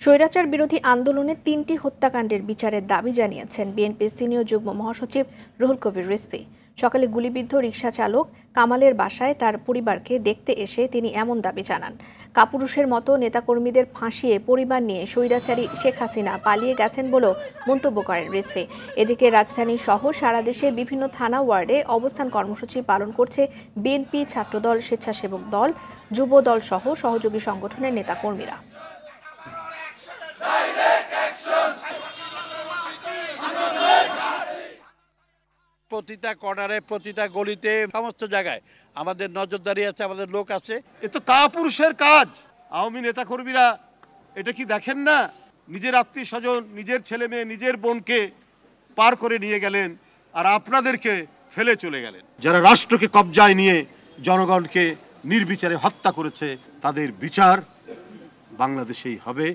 স্বৈরাচার বিরোধী আন্দোলনে ৩টি হত্যাকাণ্ডের বিচারের দাবি জানিয়েছেন বিএনপির সিনিয়র যুগ্ম মহাসচিব রুহুল কবির রিজভী। সকালে গুলিবিদ্ধ রিকশা চালক কামালের বাসায় তার পরিবারকে দেখতে এসে তিনি এমন দাবি জানান। কাপুরুষের মতো নেতাকর্মীদের ফাঁসিয়ে পরিবার নিয়ে স্বৈরাচারী শেখ হাসিনা পালিয়ে গেছেন বলেও মন্তব্য করেন রিজভী। এদিকে রাজধানী সহ সারা দেশে বিভিন্ন থানা ওয়ার্ডে অবস্থান কর্মসূচি পালন করছে বিএনপি, ছাত্রদল, স্বেচ্ছাসেবক দল, যুব দল সহ সহযোগী সংগঠনের নেতাকর্মীরা। প্রতিটা কর্নারে, প্রতিটা গলিতে, সমস্ত জায়গায় আমাদের নজরদারি আছে, আমাদের লোক আছে। এ তো কাপুরুষের কাজ। আওয়ামী নেতাকর্মীরা এটা কি দেখেন না? নিজের আত্মীয় স্বজন, নিজের ছেলে মেয়ে, নিজের বোনকে পার করে নিয়ে গেলেন আর আপনাদেরকে ফেলে চলে গেলেন। যারা রাষ্ট্রকে কবজায় নিয়ে জনগণকে নির্বিচারে হত্যা করেছে তাদের বিচার বাংলাদেশেই হবে।